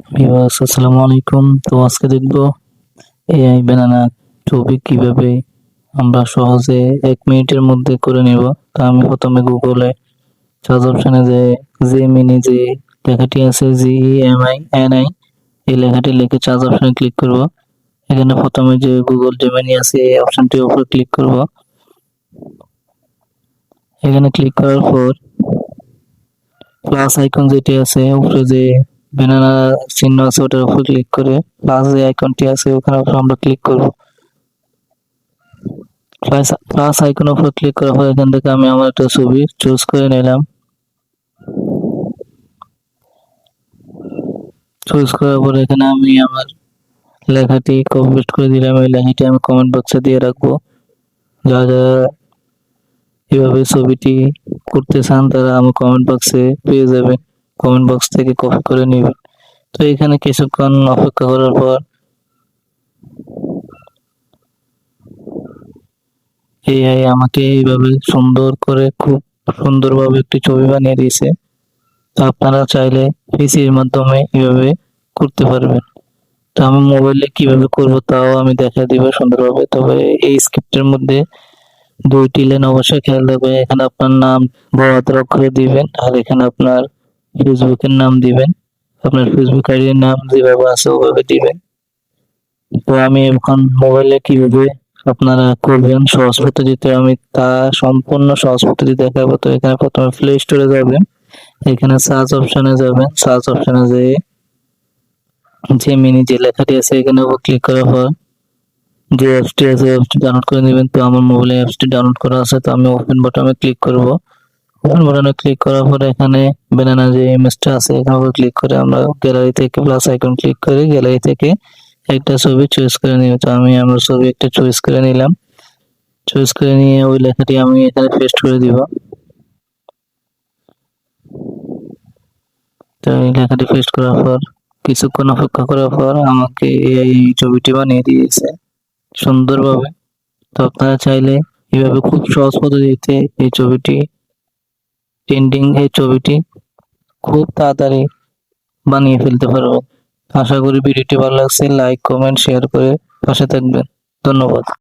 Viewers আসসালামু আলাইকুম। তো আজকে দেখবো এআই বানানা ছবি কিভাবে আমরা সহজে 1 মিনিটের মধ্যে করে নেব। তো আমি প্রথমে গুগলে সার্চ অপশনে জেমিনি যে লেখাটি আছে GEMINI এই লেখাটি লিখে সার্চ অপশনে ক্লিক করব। এখানে প্রথমে যে গুগল জেমিনি আছে এই অপশনটির উপর ক্লিক করব। এখানে ক্লিক করার পর প্লাস আইকন যেটি আছে উপরে যে ব্যানানা চিহ্ন আছে ওটার উপর ক্লিক করে প্লাস যে আইকনটি আছে ওখানে আমরা ক্লিক করব। প্লাস আইকনের উপর ক্লিক করার পর এখান থেকে আমি আমার একটা ছবি চুজ করে নিলাম। চুজ করার পর এখানে আমি আমার লেখাটি কপি পেস্ট করে দিলাম। এই লেখাটি আমি কমেন্ট বক্সে দিয়ে রাখবো। যারা এভাবে ছবিটি করতে চান তারা আমার কমেন্ট বক্সে পেয়ে যাবেন। কমেন্ট বক্স থেকে কপি করে নেবেন। তো এখানে কিছুক্ষণ অপেক্ষা করার পর এআই আমাকে এইভাবে সুন্দর করে খুব সুন্দরভাবে একটি ছবি বানিয়ে দিয়েছে। তো আপনারা চাইলে পিসির মাধ্যমে এভাবে করতে পারবেন। তো আমি মোবাইলে কিভাবে করব তাও আমি দেখা দিব সুন্দরভাবে। তবে এই স্ক্রিপ্টের মধ্যে 2টি লাইন অবশ্যই খেয়াল রাখবেন। এখানে আপনার নাম বড় হাতের অক্ষরে দিবেন আর এখানে আপনার ফেসবুকের নাম দিবেন। আপনার ফেসবুক আইডির নাম যেভাবে আছে ওভাবে দিবেন। তো আমি এখন মোবাইলে কিভাবে আপনারা করবেন সহজ পদ্ধতিতে আমি তা সম্পূর্ণ সহজ পদ্ধতি দেখাবো। তো এখানে প্রথমে প্লে স্টোরে যাবেন, এখানে সার্চ অপশনে যাবেন, সার্চ অপশনে যেয়ে জেমিনি যে লেখাটি আছে এখানে ক্লিক করার পর যে অ্যাপসটি আছে অ্যাপসটি ডাউনলোড করে নেবেন। তো আমার মোবাইলে অ্যাপসটি ডাউনলোড করা আছে, তো আমি ওপেন বাটনে ক্লিক করব। ওপেন বাটনে ক্লিক করার পরে এখানে ব্যানানা যে ইমেজটা আছে এখানে ক্লিক করে আমরা গ্যালারি থেকে প্লাস আইকন ক্লিক করে গ্যালারি থেকে একটা ছবি চয়েস করে নিব। তো আমি আমার ছবি একটা চয়েস করে নিলাম। চয়েস করে নিয়ে ওই লেখাটি আমি এখানে পেস্ট করে দিব। তো এই লেখাটি পেস্ট করার পর কিছুক্ষণ অপেক্ষা করার পর আমাকে এই ছবিটি বানিয়ে দিয়েছে সুন্দরভাবে। তো আপনারা চাইলে এভাবে খুব সহজ পদ্ধতিতে এই ছবিটি খুব তাড়াতাড়ি বানিয়ে ফেলতে পারবেন। আশা করি ভিডিওটি ভালো লাগছে। লাইক, কমেন্ট, শেয়ার করে পাশে থাকবেন। ধন্যবাদ।